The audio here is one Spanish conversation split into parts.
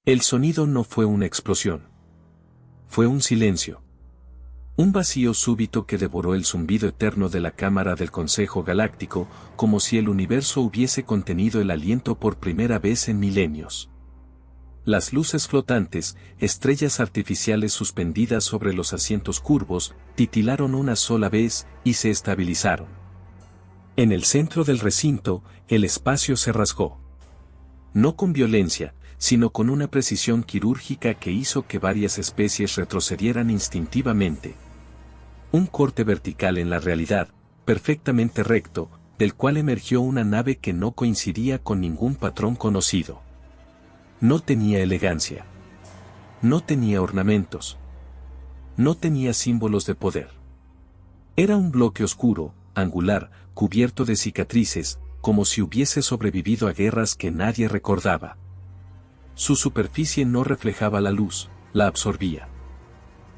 El sonido no fue una explosión. Fue un silencio. Un vacío súbito que devoró el zumbido eterno de la cámara del Consejo Galáctico, como si el universo hubiese contenido el aliento por primera vez en milenios. Las luces flotantes, estrellas artificiales suspendidas sobre los asientos curvos, titilaron una sola vez y se estabilizaron. En el centro del recinto, el espacio se rasgó. No con violencia, sino con una precisión quirúrgica que hizo que varias especies retrocedieran instintivamente. Un corte vertical en la realidad, perfectamente recto, del cual emergió una nave que no coincidía con ningún patrón conocido. No tenía elegancia. No tenía ornamentos. No tenía símbolos de poder. Era un bloque oscuro, angular, cubierto de cicatrices, como si hubiese sobrevivido a guerras que nadie recordaba. Su superficie no reflejaba la luz, la absorbía.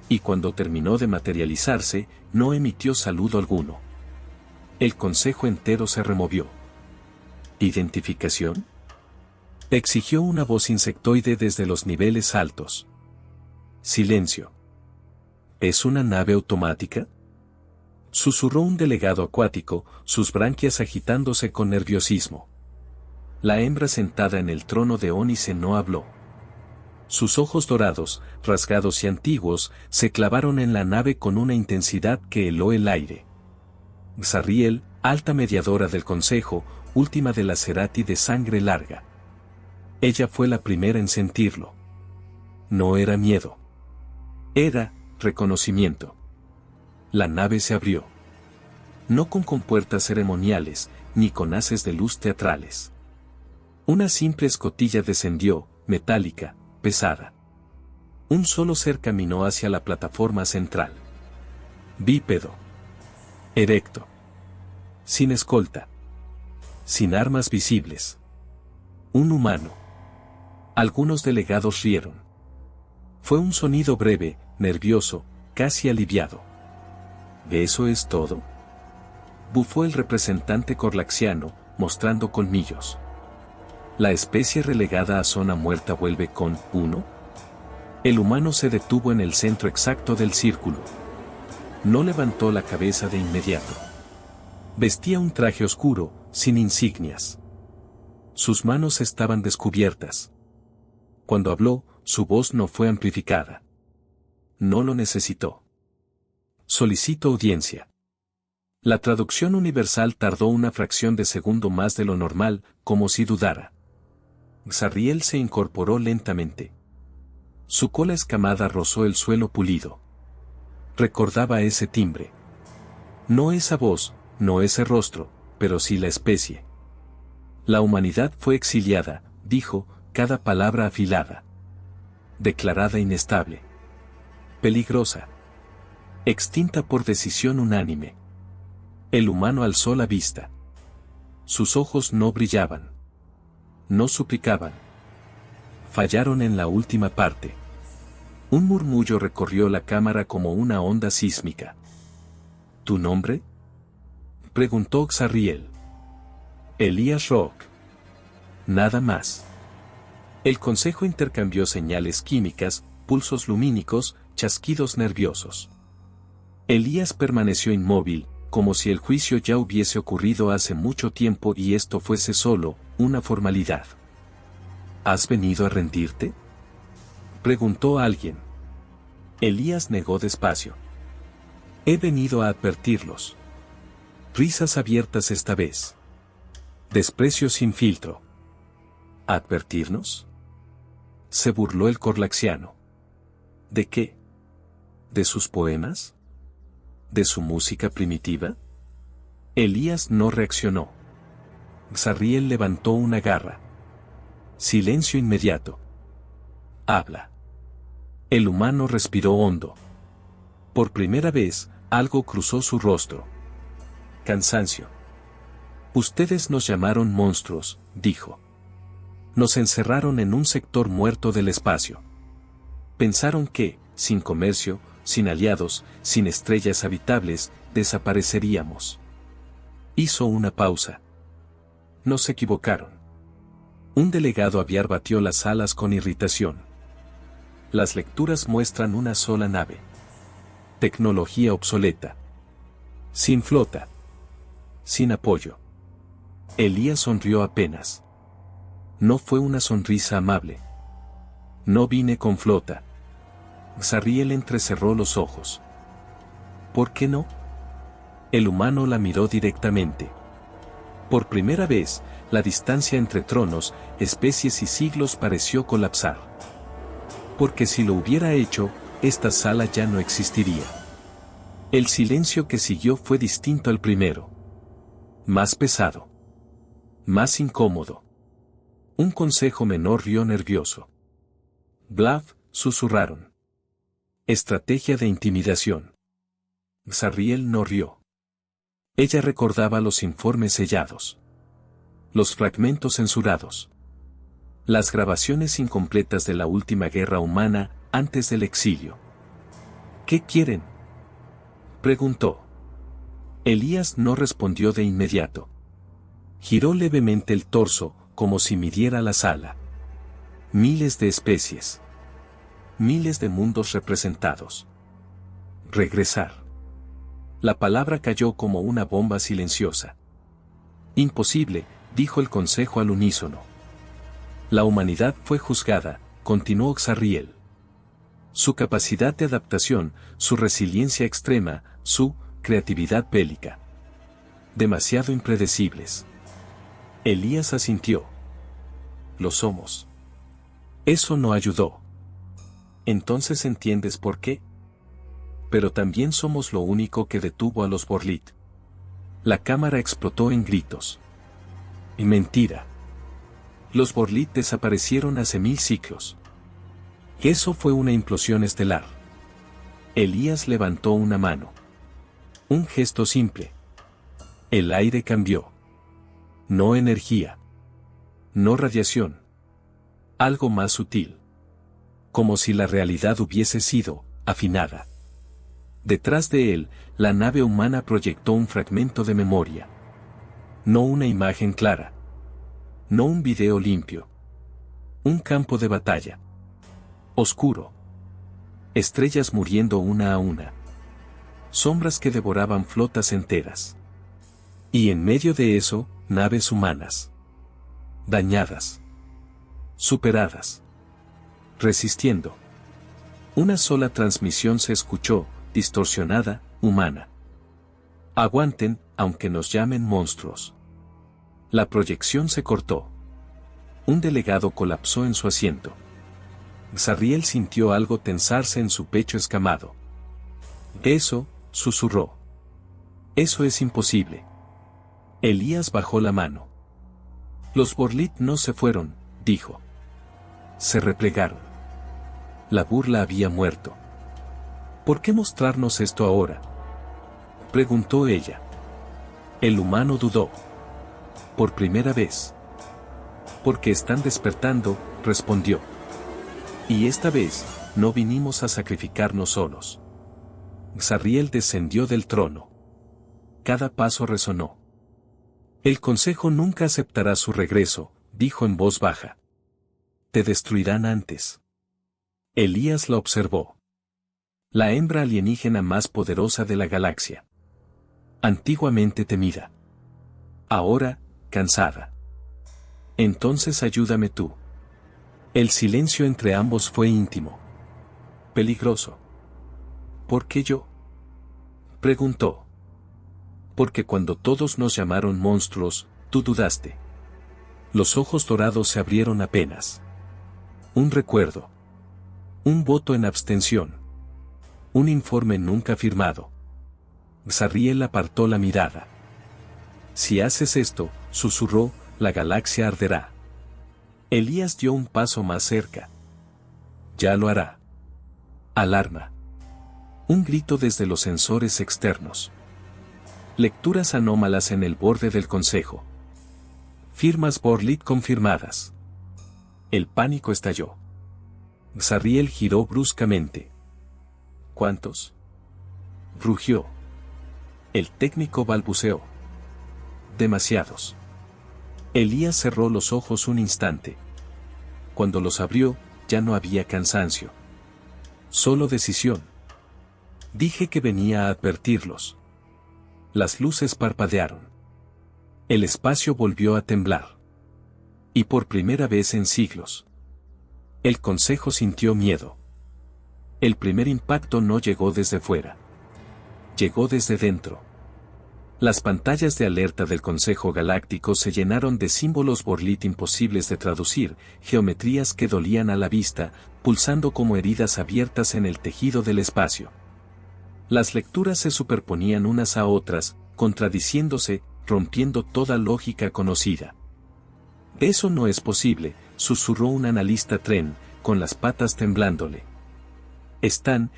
Y cuando terminó de materializarse, no emitió saludo alguno. El consejo entero se removió. ¿Identificación?, exigió una voz insectoide desde los niveles altos. Silencio. ¿Es una nave automática?, susurró un delegado acuático, sus branquias agitándose con nerviosismo. La hembra sentada en el trono de ónice no habló. Sus ojos dorados, rasgados y antiguos, se clavaron en la nave con una intensidad que heló el aire. Xariel, alta mediadora del consejo, última de la Cerati de sangre larga. Ella fue la primera en sentirlo. No era miedo. Era reconocimiento. La nave se abrió. No con compuertas ceremoniales, ni con haces de luz teatrales. Una simple escotilla descendió, metálica, pesada. Un solo ser caminó hacia la plataforma central. Bípedo. Erecto. Sin escolta. Sin armas visibles. Un humano. Algunos delegados rieron. Fue un sonido breve, nervioso, casi aliviado. ¿Eso es todo?, bufó el representante corlaxiano, mostrando colmillos. ¿La especie relegada a zona muerta vuelve con uno? El humano se detuvo en el centro exacto del círculo. No levantó la cabeza de inmediato. Vestía un traje oscuro, sin insignias. Sus manos estaban descubiertas. Cuando habló, su voz no fue amplificada. No lo necesitó. Solicito audiencia. La traducción universal tardó una fracción de segundo más de lo normal, como si dudara. Xariel se incorporó lentamente. Su cola escamada rozó el suelo pulido. Recordaba ese timbre. No esa voz, no ese rostro, pero sí la especie. La humanidad fue exiliada, dijo, cada palabra afilada. Declarada inestable. Peligrosa. Extinta por decisión unánime. El humano alzó la vista. Sus ojos no brillaban. No suplicaban. Fallaron en la última parte. Un murmullo recorrió la cámara como una onda sísmica. ¿Tu nombre?, preguntó Xariel. Elías Rock. Nada más. El consejo intercambió señales químicas, pulsos lumínicos, chasquidos nerviosos. Elías permaneció inmóvil, como si el juicio ya hubiese ocurrido hace mucho tiempo y esto fuese solo una formalidad. ¿Has venido a rendirte?, preguntó alguien. Elías negó despacio. He venido a advertirlos. Risas abiertas esta vez. Desprecio sin filtro. ¿Advertirnos?, se burló el corlaxiano. ¿De qué? ¿De sus poemas? ¿De su música primitiva? Elías no reaccionó. Xariel levantó una garra. Silencio inmediato. Habla. El humano respiró hondo. Por primera vez, algo cruzó su rostro. Cansancio. Ustedes nos llamaron monstruos, dijo. Nos encerraron en un sector muerto del espacio. Pensaron que, sin comercio, sin aliados, sin estrellas habitables, desapareceríamos. Hizo una pausa. No se equivocaron. Un delegado aviar batió las alas con irritación. Las lecturas muestran una sola nave. Tecnología obsoleta. Sin flota. Sin apoyo. Elías sonrió apenas. No fue una sonrisa amable. No vine con flota. Zariel entrecerró los ojos. ¿Por qué no? El humano la miró directamente. Por primera vez, la distancia entre tronos, especies y siglos pareció colapsar. Porque si lo hubiera hecho, esta sala ya no existiría. El silencio que siguió fue distinto al primero. Más pesado. Más incómodo. Un consejo menor rió nervioso. Bluff, susurraron. Estrategia de intimidación. Zariel no rió. Ella recordaba los informes sellados. Los fragmentos censurados. Las grabaciones incompletas de la última guerra humana antes del exilio. ¿Qué quieren?, preguntó. Elías no respondió de inmediato. Giró levemente el torso, como si midiera la sala. Miles de especies. Miles de mundos representados. Regresar. La palabra cayó como una bomba silenciosa. Imposible, dijo el consejo al unísono. La humanidad fue juzgada, continuó Zariel. Su capacidad de adaptación, su resiliencia extrema, su creatividad bélica. Demasiado impredecibles. Elías asintió. Lo somos. Eso no ayudó. Entonces entiendes por qué. Pero también somos lo único que detuvo a los Borlit. La cámara explotó en gritos. Y mentira. Los Borlit desaparecieron hace 1000 siglos. Eso fue una implosión estelar. Elías levantó una mano. Un gesto simple. El aire cambió. No energía. No radiación. Algo más sutil. Como si la realidad hubiese sido afinada. Detrás de él, la nave humana proyectó un fragmento de memoria. No una imagen clara. No un video limpio. Un campo de batalla. Oscuro. Estrellas muriendo una a una. Sombras que devoraban flotas enteras. Y en medio de eso, naves humanas. Dañadas. Superadas. Resistiendo. Una sola transmisión se escuchó, distorsionada, humana. Aguanten, aunque nos llamen monstruos. La proyección se cortó. Un delegado colapsó en su asiento. Zariel sintió algo tensarse en su pecho escamado. Eso, susurró. Eso es imposible. Elías bajó la mano. Los Borlit no se fueron, dijo. Se replegaron. La burla había muerto. ¿Por qué mostrarnos esto ahora?, preguntó ella. El humano dudó. Por primera vez. Porque están despertando, respondió. Y esta vez, no vinimos a sacrificarnos solos. Zariel descendió del trono. Cada paso resonó. El consejo nunca aceptará su regreso, dijo en voz baja. Te destruirán antes. Elías la observó. La hembra alienígena más poderosa de la galaxia. Antiguamente temida. Ahora, cansada. Entonces ayúdame tú. El silencio entre ambos fue íntimo. Peligroso. ¿Por qué yo?, preguntó. Porque cuando todos nos llamaron monstruos, tú dudaste. Los ojos dorados se abrieron apenas. Un recuerdo. Un voto en abstención. Un informe nunca firmado. Zariel apartó la mirada. Si haces esto, susurró, la galaxia arderá. Elías dio un paso más cerca. Ya lo hará. Alarma. Un grito desde los sensores externos. Lecturas anómalas en el borde del consejo. Firmas Borlit confirmadas. El pánico estalló. Zariel giró bruscamente. ¿Cuántos?, rugió. El técnico balbuceó. Demasiados. Elías cerró los ojos un instante. Cuando los abrió, ya no había cansancio. Solo decisión. Dije que venía a advertirlos. Las luces parpadearon. El espacio volvió a temblar. Y por primera vez en siglos. El consejo sintió miedo. El primer impacto no llegó desde fuera. Llegó desde dentro. Las pantallas de alerta del Consejo Galáctico se llenaron de símbolos Borlit imposibles de traducir, geometrías que dolían a la vista, pulsando como heridas abiertas en el tejido del espacio. Las lecturas se superponían unas a otras, contradiciéndose, rompiendo toda lógica conocida. Eso no es posible, susurró un analista Tren, con las patas temblándole. Están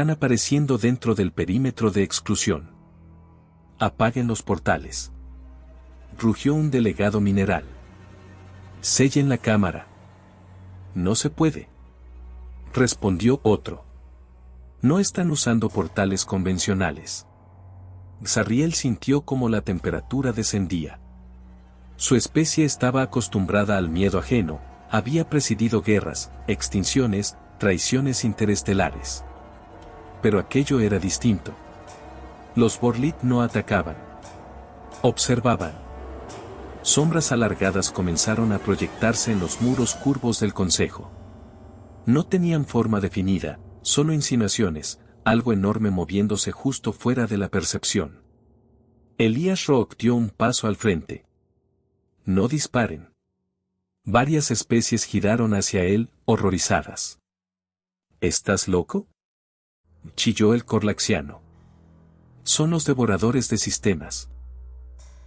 apareciendo dentro del perímetro de exclusión. Apaguen los portales. Rugió un delegado mineral. Sellen la cámara. No se puede. Respondió otro. No están usando portales convencionales. Sarriel sintió como la temperatura descendía. Su especie estaba acostumbrada al miedo ajeno, había presidido guerras, extinciones, traiciones interestelares. Pero aquello era distinto. Los Borlit no atacaban. Observaban. Sombras alargadas comenzaron a proyectarse en los muros curvos del consejo. No tenían forma definida, solo insinuaciones, algo enorme moviéndose justo fuera de la percepción. Elías Rock dio un paso al frente. No disparen. Varias especies giraron hacia él, horrorizadas. ¿Estás loco?, chilló el corlaxiano. Son los devoradores de sistemas.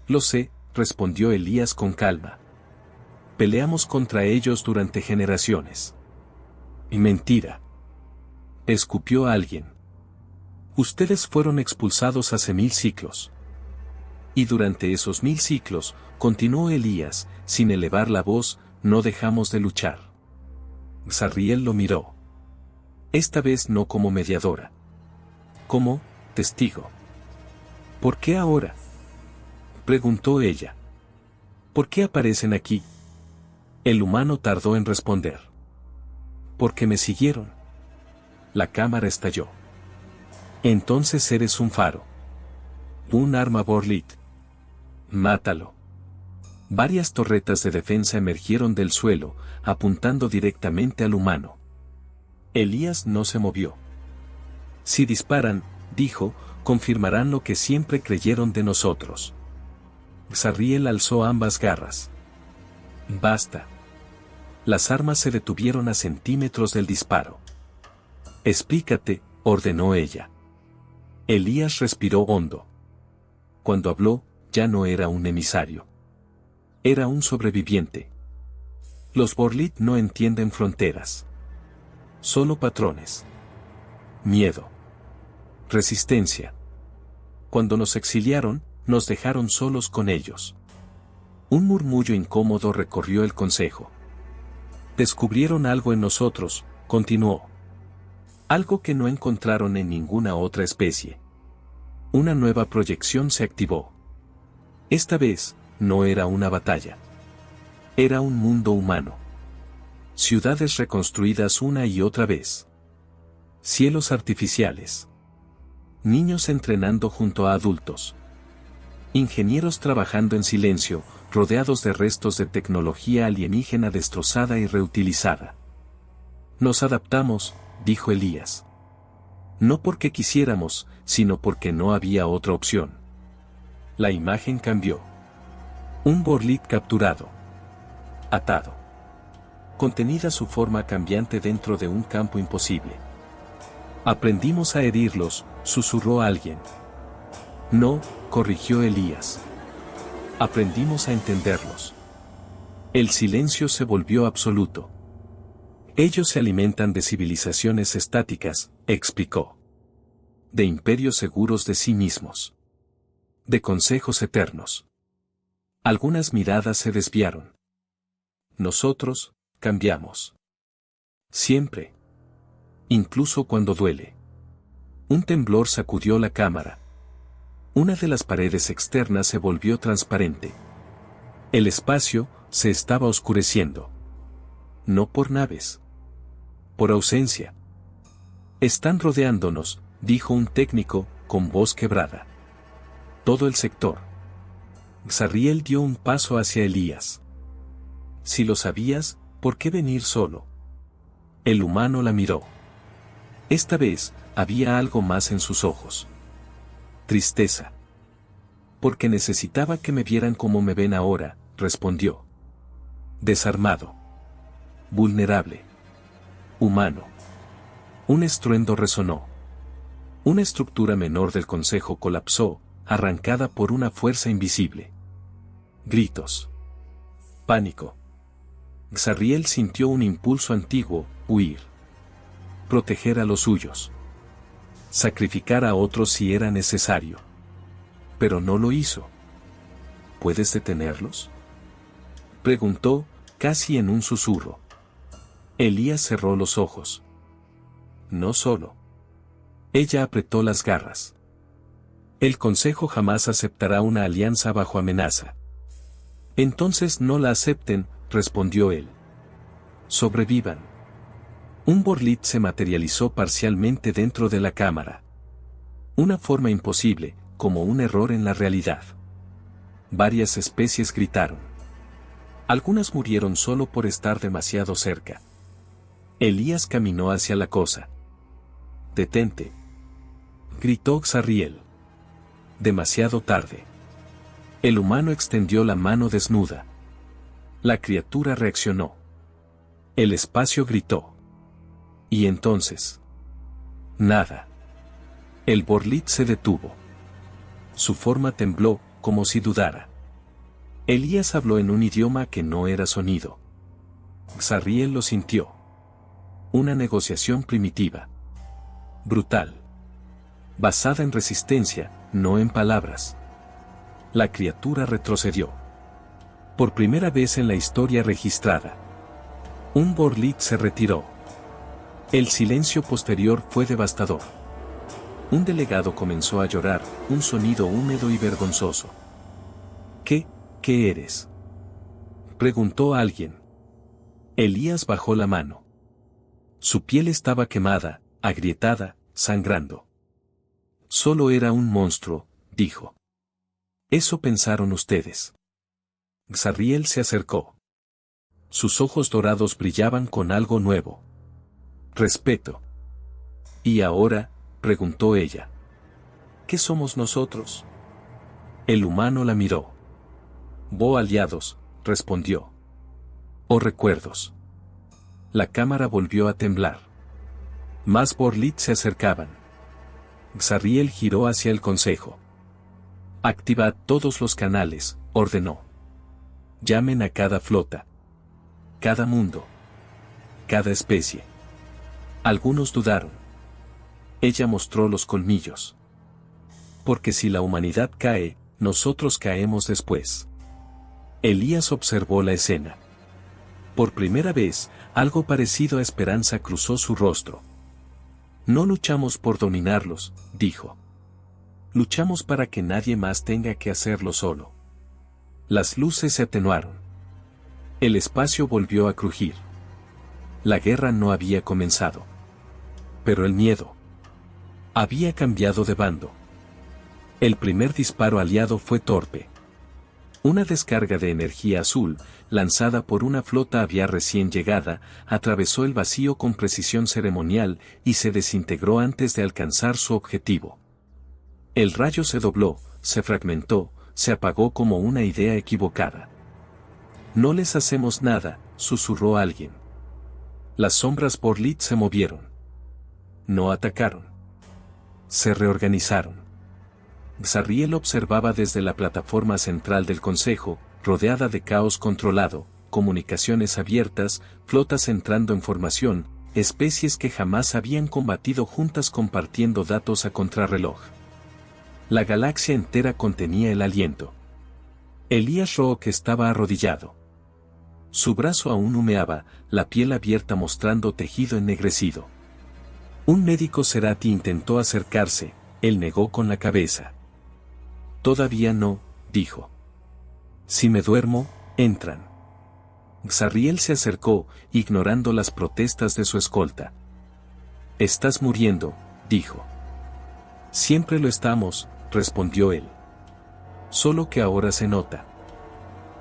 Lo sé, respondió Elías con calma. Peleamos contra ellos durante generaciones. Y mentira. Escupió a alguien. Ustedes fueron expulsados hace 1000 ciclos. Y durante esos 1000 ciclos, continuó Elías, sin elevar la voz, no dejamos de luchar. Sarriel lo miró. Esta vez no como mediadora. Como testigo. ¿Por qué ahora?, preguntó ella. ¿Por qué aparecen aquí? El humano tardó en responder. Porque me siguieron. La cámara estalló. Entonces eres un faro. Un arma Borlit. Mátalo. Varias torretas de defensa emergieron del suelo, apuntando directamente al humano. Elías no se movió. Si disparan, dijo, confirmarán lo que siempre creyeron de nosotros. Sarriel alzó ambas garras. Basta. Las armas se detuvieron a centímetros del disparo. Explícate, ordenó ella. Elías respiró hondo. Cuando habló, ya no era un emisario. Era un sobreviviente. Los Borlit no entienden fronteras. Solo patrones. Miedo. Resistencia. Cuando nos exiliaron, nos dejaron solos con ellos. Un murmullo incómodo recorrió el consejo. Descubrieron algo en nosotros, continuó. Algo que no encontraron en ninguna otra especie. Una nueva proyección se activó. Esta vez, no era una batalla. Era un mundo humano. Ciudades reconstruidas una y otra vez. Cielos artificiales. Niños entrenando junto a adultos. Ingenieros trabajando en silencio, rodeados de restos de tecnología alienígena destrozada y reutilizada. Nos adaptamos, dijo Elías. No porque quisiéramos, sino porque no había otra opción. La imagen cambió. Un Borlit capturado. Atado. Contenida su forma cambiante dentro de un campo imposible. Aprendimos a herirlos, susurró alguien. No, corrigió Elías. Aprendimos a entenderlos. El silencio se volvió absoluto. Ellos se alimentan de civilizaciones estáticas, explicó. De imperios seguros de sí mismos. De consejos eternos. Algunas miradas se desviaron. Nosotros, cambiamos. Siempre. Incluso cuando duele. Un temblor sacudió la cámara. Una de las paredes externas se volvió transparente. El espacio se estaba oscureciendo. No por naves. Por ausencia. Están rodeándonos, dijo un técnico, con voz quebrada. Todo el sector. Xarriel dio un paso hacia Elías. Si lo sabías, ¿por qué venir solo? El humano la miró. Esta vez, había algo más en sus ojos. Tristeza. Porque necesitaba que me vieran como me ven ahora, respondió. Desarmado. Vulnerable. Humano. Un estruendo resonó. Una estructura menor del consejo colapsó, arrancada por una fuerza invisible. Gritos. Pánico. Xarriel sintió un impulso antiguo, huir. Proteger a los suyos. Sacrificar a otros si era necesario. Pero no lo hizo. ¿Puedes detenerlos?, preguntó, casi en un susurro. Elías cerró los ojos. No solo. Ella apretó las garras. El Consejo jamás aceptará una alianza bajo amenaza. Entonces no la acepten, respondió él. Sobrevivan. Un Borlit se materializó parcialmente dentro de la cámara. Una forma imposible, como un error en la realidad. Varias especies gritaron. Algunas murieron solo por estar demasiado cerca. Elías caminó hacia la cosa. «Detente», gritó Xarriel. Demasiado tarde. El humano extendió la mano desnuda. La criatura reaccionó. El espacio gritó. Y entonces. Nada. El Borlit se detuvo. Su forma tembló, como si dudara. Elías habló en un idioma que no era sonido. Xarriel lo sintió. Una negociación primitiva. Brutal. Basada en resistencia, no en palabras. La criatura retrocedió. Por primera vez en la historia registrada. Un Borlit se retiró. El silencio posterior fue devastador. Un delegado comenzó a llorar, un sonido húmedo y vergonzoso. ¿Qué eres?, preguntó alguien. Elías bajó la mano. Su piel estaba quemada, agrietada, sangrando. Solo era un monstruo, dijo. Eso pensaron ustedes. Xarriel se acercó. Sus ojos dorados brillaban con algo nuevo. Respeto. ¿Y ahora?, preguntó ella. ¿Qué somos nosotros? El humano la miró. Aliados, respondió. O recuerdos. La cámara volvió a temblar. Más Borlit se acercaban. Xarriel giró hacia el consejo. Activad todos los canales, ordenó. Llamen a cada flota. Cada mundo. Cada especie. Algunos dudaron. Ella mostró los colmillos. Porque si la humanidad cae, nosotros caemos después. Elías observó la escena. Por primera vez, algo parecido a esperanza cruzó su rostro. No luchamos por dominarlos, dijo. Luchamos para que nadie más tenga que hacerlo solo. Las luces se atenuaron. El espacio volvió a crujir. La guerra no había comenzado. Pero el miedo había cambiado de bando. El primer disparo aliado fue torpe. Una descarga de energía azul, lanzada por una flota aviar recién llegada, atravesó el vacío con precisión ceremonial y se desintegró antes de alcanzar su objetivo. El rayo se dobló, se fragmentó, se apagó como una idea equivocada. No les hacemos nada, susurró alguien. Las sombras Borlit se movieron. No atacaron. Se reorganizaron. Xarriel observaba desde la plataforma central del consejo, rodeada de caos controlado, comunicaciones abiertas, flotas entrando en formación, especies que jamás habían combatido juntas compartiendo datos a contrarreloj. La galaxia entera contenía el aliento. Elías Rook estaba arrodillado. Su brazo aún humeaba, la piel abierta mostrando tejido ennegrecido. Un médico Cerati intentó acercarse, él negó con la cabeza. Todavía no, dijo. Si me duermo, Entran. Xarriel se acercó, ignorando las protestas de su escolta. Estás muriendo, dijo. Siempre lo estamos, respondió él. Solo que ahora se nota.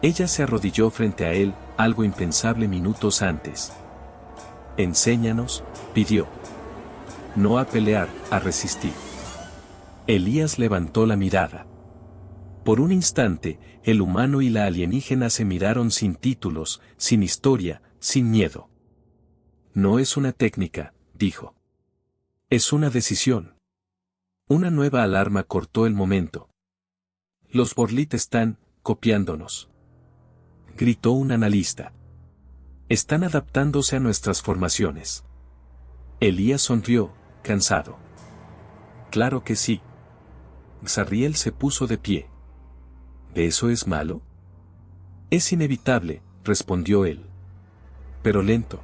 Ella se arrodilló frente a él, algo impensable minutos antes. Enséñanos, pidió. No a pelear, a resistir. Elías levantó la mirada. Por un instante, el humano y la alienígena se miraron sin títulos, sin historia, sin miedo. No es una técnica, dijo. Es una decisión. Una nueva alarma cortó el momento. Los Borlit están copiándonos, gritó un analista. Están adaptándose a nuestras formaciones. Elías sonrió, cansado. Claro que sí. Xarriel se puso de pie. ¿Eso es malo? Es inevitable, respondió él. Pero lento.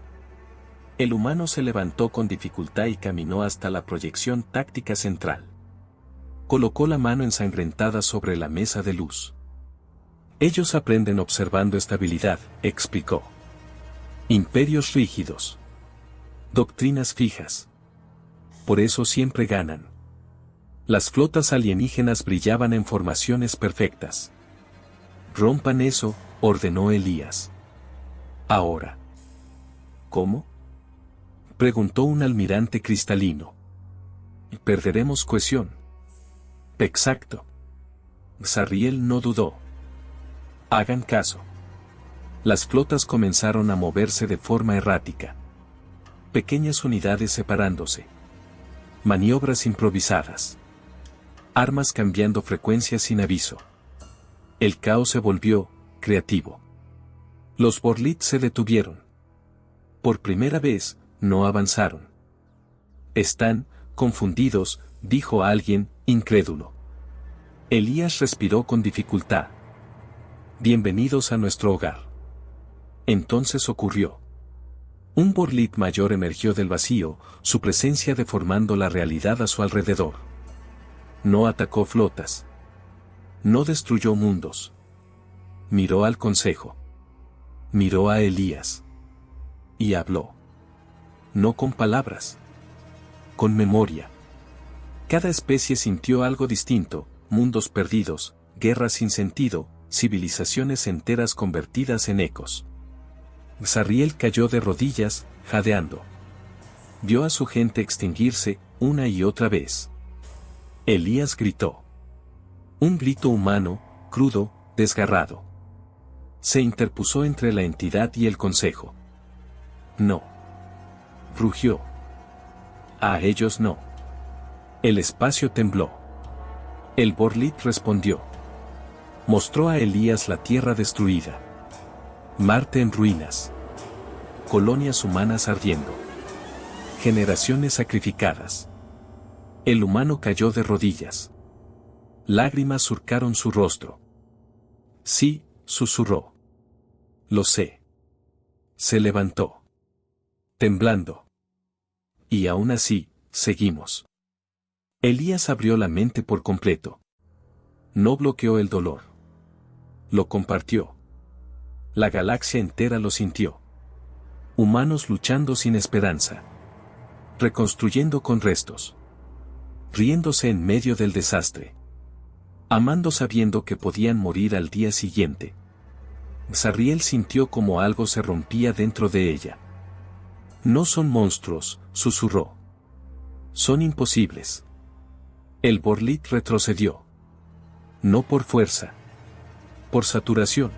El humano se levantó con dificultad y caminó hasta la proyección táctica central. Colocó la mano ensangrentada sobre la mesa de luz. Ellos aprenden observando estabilidad, explicó. Imperios rígidos. Doctrinas fijas. Por eso siempre ganan. Las flotas alienígenas brillaban en formaciones perfectas. Rompan eso, ordenó Elías. Ahora. ¿Cómo? Preguntó un almirante cristalino. Perderemos cohesión. Exacto. Xarriel no dudó. Hagan caso. Las flotas comenzaron a moverse de forma errática. Pequeñas unidades separándose. Maniobras improvisadas. Armas cambiando frecuencia sin aviso. El caos se volvió creativo. Los Borlit se detuvieron. Por primera vez, no avanzaron. Están confundidos, dijo alguien, incrédulo. Elías respiró con dificultad. Bienvenidos a nuestro hogar. Entonces ocurrió. Un Borlit mayor emergió del vacío, su presencia deformando la realidad a su alrededor. No atacó flotas. No destruyó mundos. Miró al consejo. Miró a Elías. Y habló. No con palabras. Con memoria. Cada especie sintió algo distinto, mundos perdidos, guerras sin sentido, civilizaciones enteras convertidas en ecos. Xarriel cayó de rodillas, jadeando. Vio a su gente extinguirse, una y otra vez. Elías gritó. Un grito humano, crudo, desgarrado. Se interpuso entre la entidad y el consejo. No. Rugió. A ellos no. El espacio tembló. El Borlit respondió. Mostró a Elías la tierra destruida. Marte en ruinas. Colonias humanas ardiendo. Generaciones sacrificadas. El humano cayó de rodillas. Lágrimas surcaron su rostro. Sí, susurró. Lo sé. Se levantó. Temblando. Y aún así, seguimos. Elías abrió la mente por completo. No bloqueó el dolor. Lo compartió. La galaxia entera lo sintió. Humanos luchando sin esperanza. Reconstruyendo con restos. Riéndose en medio del desastre. Amando sabiendo que podían morir al día siguiente. Xarriel sintió como algo se rompía dentro de ella. No son monstruos, susurró. Son imposibles. El Borlit retrocedió. No por fuerza. Por saturación.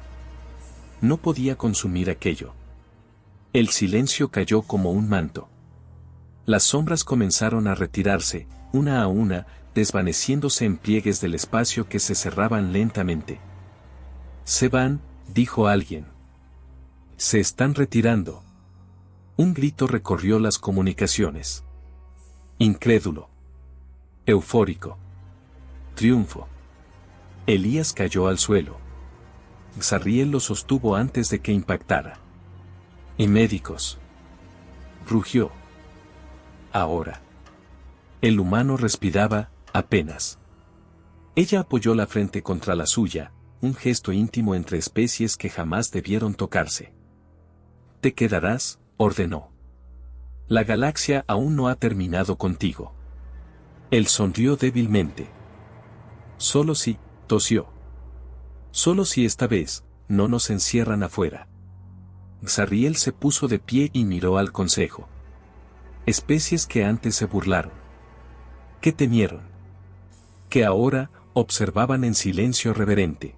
No podía consumir aquello. El silencio cayó como un manto. Las sombras comenzaron a retirarse, una a una, desvaneciéndose en pliegues del espacio que se cerraban lentamente. Se van, dijo alguien. Se están retirando. Un grito recorrió las comunicaciones. Incrédulo. Eufórico. Triunfo. Elías cayó al suelo. Xarriel lo sostuvo antes de que impactara. Y médicos. Rugió. Ahora. El humano respiraba, apenas. Ella apoyó la frente contra la suya, un gesto íntimo entre especies que jamás debieron tocarse. Te quedarás, ordenó. La galaxia aún no ha terminado contigo. Él sonrió débilmente. Solo si, tosió. Solo si esta vez, no nos encierran afuera. Xariel se puso de pie y miró al consejo. Especies que antes se burlaron. Que temieron. Que ahora, observaban en silencio reverente.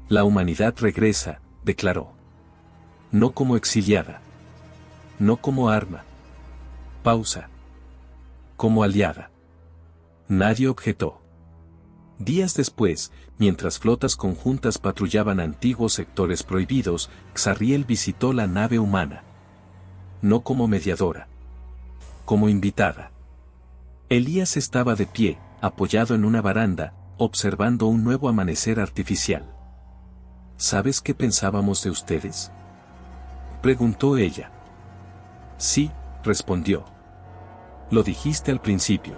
La humanidad regresa, declaró. No como exiliada. No como arma. Pausa. Como aliada. Nadie objetó. Días después, mientras flotas conjuntas patrullaban antiguos sectores prohibidos, Xariel visitó la nave humana. No como mediadora. Como invitada. Elías estaba de pie, apoyado en una baranda, observando un nuevo amanecer artificial. ¿Sabes qué pensábamos de ustedes?, preguntó ella. Sí, respondió. Lo dijiste al principio.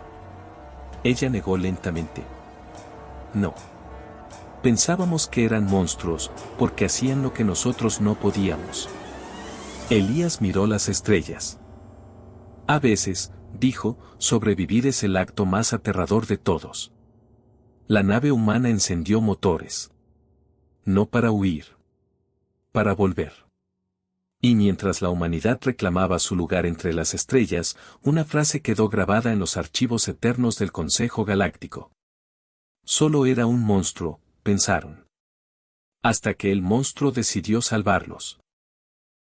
Ella negó lentamente. No. Pensábamos que eran monstruos, porque hacían lo que nosotros no podíamos. Elías miró las estrellas. A veces, dijo, sobrevivir es el acto más aterrador de todos. La nave humana encendió motores. No para huir. Para volver. Y mientras la humanidad reclamaba su lugar entre las estrellas, una frase quedó grabada en los archivos eternos del Consejo Galáctico. Solo era un monstruo, pensaron. Hasta que el monstruo decidió salvarlos.